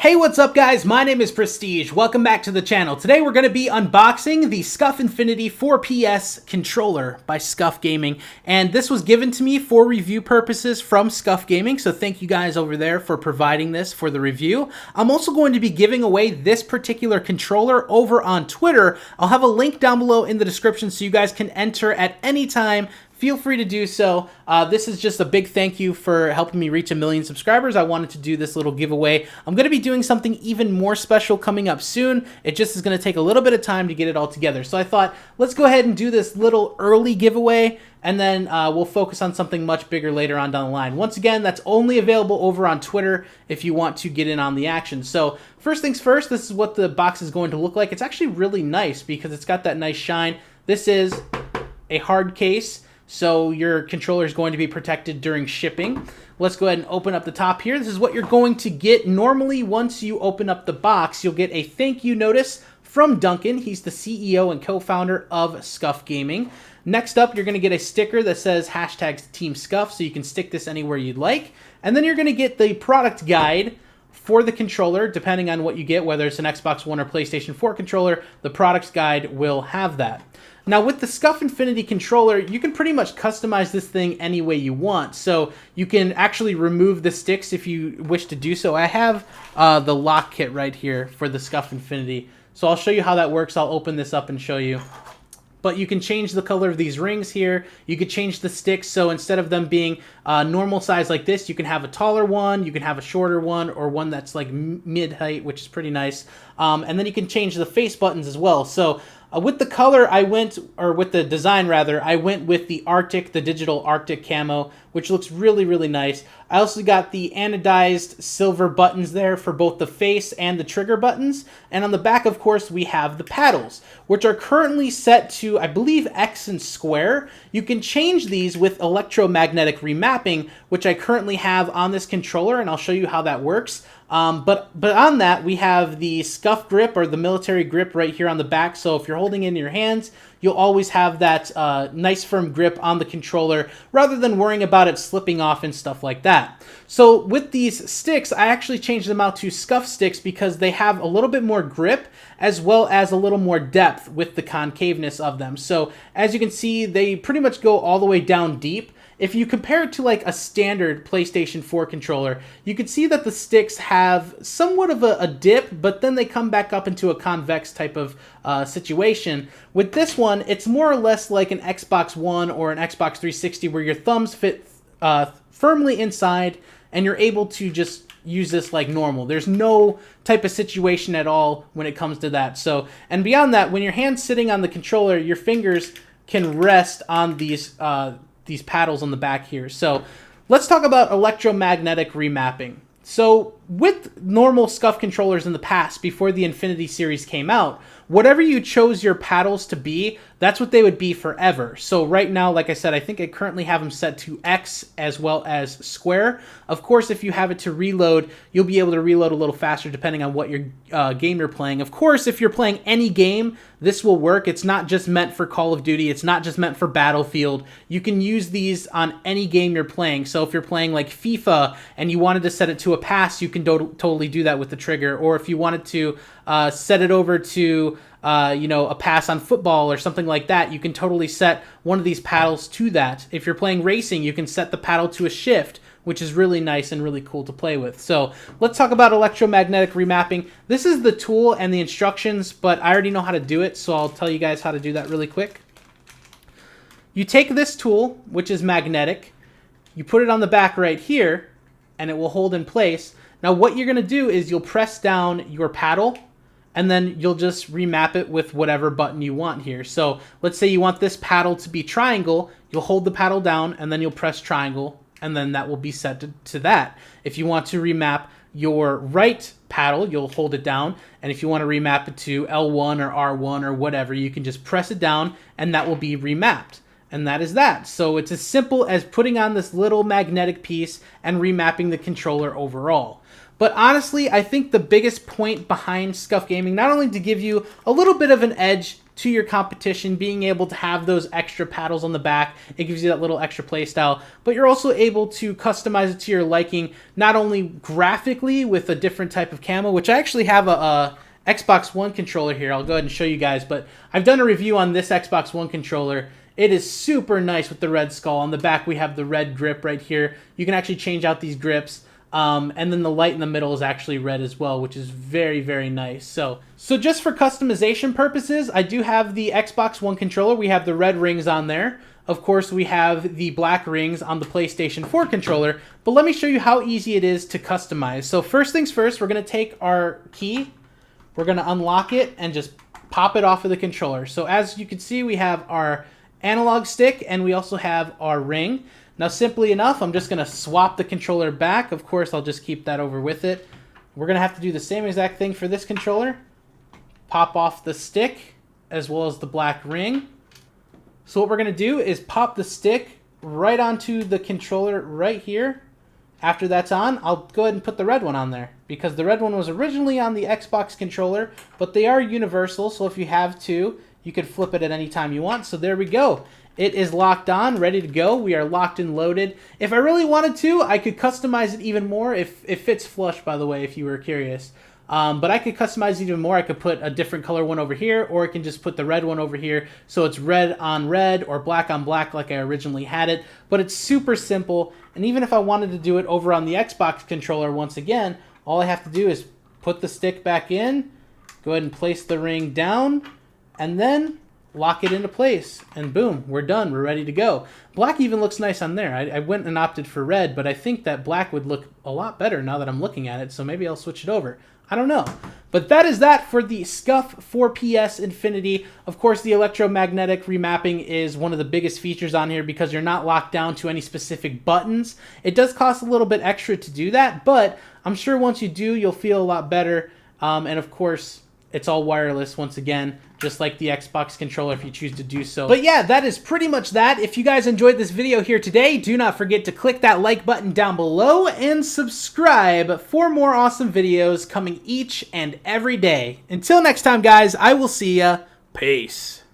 Hey, what's up guys? My name is Prestige. Welcome back to the channel. Today we're going to be unboxing the SCUF Infinity 4PS controller by SCUF Gaming. And this was given to me for review purposes from SCUF Gaming, so thank you guys over there for providing this for the review. I'm also going to be giving away this particular controller over on Twitter. I'll have a link down below in the description so you guys can enter at any time. Feel free to do so. This is just a big thank you for helping me reach 1 million subscribers. I wanted to do this little giveaway. I'm going to be doing something even more special coming up soon. It just is going to take a little bit of time to get it all together. So I thought, let's go ahead and do this little early giveaway, and then we'll focus on something much bigger later on down the line. Once again, that's only available over on Twitter if you want to get in on the action. So first things first, this is what the box is going to look like. It's actually really nice because it's got that nice shine. This is a hard case, so your controller is going to be protected during shipping. Let's go ahead and open up the top here. This is what you're going to get. Normally, once you open up the box, you'll get a thank you notice from Duncan. He's the CEO and co-founder of SCUF Gaming. Next up, you're going to get a sticker that says #TeamSCUF, so you can stick this anywhere you'd like. And then you're going to get the product guide for the controller, depending on what you get, whether it's an Xbox One or PlayStation 4 controller, the products guide will have that. Now with the SCUF Infinity controller, you can pretty much customize this thing any way you want. So you can actually remove the sticks if you wish to do so. I have the lock kit right here for the SCUF Infinity. So I'll show you how that works. I'll open this up and show you. But you can change the color of these rings here. You could change the sticks, so instead of them being normal size like this, you can have a taller one, you can have a shorter one, or one that's like mid-height, which is pretty nice. And then you can change the face buttons as well. So with the color, with the design rather, I went with the Arctic, the digital Arctic camo, which looks really, really nice. I also got the anodized silver buttons there for both the face and the trigger buttons. And on the back, of course, we have the paddles, which are currently set to, I believe, X and square. You can change these with electromagnetic remapping, which I currently have on this controller, and I'll show you how that works. But on that, we have the SCUF grip, or the military grip, right here on the back. So if you're holding it in your hands, you'll always have that nice firm grip on the controller rather than worrying about it slipping off and stuff like that. So with these sticks, I actually changed them out to SCUF sticks because they have a little bit more grip as well as a little more depth with the concaveness of them. So as you can see, they pretty much go all the way down deep. If you compare it to like a standard PlayStation 4 controller, you can see that the sticks have somewhat of a dip, but then they come back up into a convex type of situation. With this one, it's more or less like an Xbox One or an Xbox 360 where your thumbs fit firmly inside and you're able to just use this like normal. There's no type of situation at all when it comes to that. So, and beyond that, when your hand's sitting on the controller, your fingers can rest on these paddles on the back here. So let's talk about electromagnetic remapping. So with normal SCUF controllers in the past, before the Infinity series came out, whatever you chose your paddles to be, that's what they would be forever. So right now, like I said, I think I currently have them set to X as well as square. Of course, if you have it to reload, you'll be able to reload a little faster depending on what your game you're playing. Of course, if you're playing any game, this will work. It's not just meant for Call of Duty. It's not just meant for Battlefield. You can use these on any game you're playing. So if you're playing like FIFA and you wanted to set it to a pass, you can totally do that with the trigger. Or if you wanted to set it over to a pass on football or something like that, you can totally set one of these paddles to that. If you're playing racing, you can set the paddle to a shift, which is really nice and really cool to play with. So let's talk about electromagnetic remapping. This is the tool and the instructions, but I already know how to do it, so I'll tell you guys how to do that really quick. You take this tool, which is magnetic, you put it on the back right here, and it will hold in place. Now what you're going to do is you'll press down your paddle, and then you'll just remap it with whatever button you want here. So let's say you want this paddle to be triangle, you'll hold the paddle down, and then you'll press triangle, and then that will be set to that. If you want to remap your right paddle, you'll hold it down, and if you want to remap it to L1 or R1 or whatever, you can just press it down, and that will be remapped. And that is that. So it's as simple as putting on this little magnetic piece and remapping the controller overall. But honestly, I think the biggest point behind SCUF Gaming, not only to give you a little bit of an edge to your competition, being able to have those extra paddles on the back. It gives you that little extra play style, but you're also able to customize it to your liking, not only graphically with a different type of camo, which I actually have a Xbox One controller here. I'll go ahead and show you guys, but I've done a review on this Xbox One controller. It is super nice with the red skull. On the back, we have the red grip right here. You can actually change out these grips. And then the light in the middle is actually red as well, which is very, very nice. So just for customization purposes, I do have the Xbox One controller. We have the red rings on there. Of course, we have the black rings on the PlayStation 4 controller. But let me show you how easy it is to customize. So first things first, we're going to take our key. We're going to unlock it and just pop it off of the controller. So as you can see, we have our analog stick and we also have our ring. Now, simply enough, I'm just going to swap the controller back. Of course, I'll just keep that over with it. We're going to have to do the same exact thing for this controller. Pop off the stick as well as the black ring. So what we're going to do is pop the stick right onto the controller right here. After that's on, I'll go ahead and put the red one on there because the red one was originally on the Xbox controller, but they are universal. So if you have two, you can flip it at any time you want. So there we go. It is locked on, ready to go. We are locked and loaded. If I really wanted to, I could customize it even more. It fits flush, by the way, if you were curious. But I could customize it even more. I could put a different color one over here, or I can just put the red one over here. So it's red on red or black on black like I originally had it. But it's super simple. And even if I wanted to do it over on the Xbox controller once again, all I have to do is put the stick back in, go ahead and place the ring down, and then lock it into place, and boom, we're done. We're ready to go. Black even looks nice on there. I went and opted for red, but I think that black would look a lot better now that I'm looking at it, so maybe I'll switch it over. I don't know. But that is that for the SCUF 4PS Infinity. Of course, the electromagnetic remapping is one of the biggest features on here because you're not locked down to any specific buttons. It does cost a little bit extra to do that, but I'm sure once you do, you'll feel a lot better. And of course, it's all wireless once again, just like the Xbox controller if you choose to do so. But yeah, that is pretty much that. If you guys enjoyed this video here today, do not forget to click that like button down below and subscribe for more awesome videos coming each and every day. Until next time, guys, I will see ya. Peace.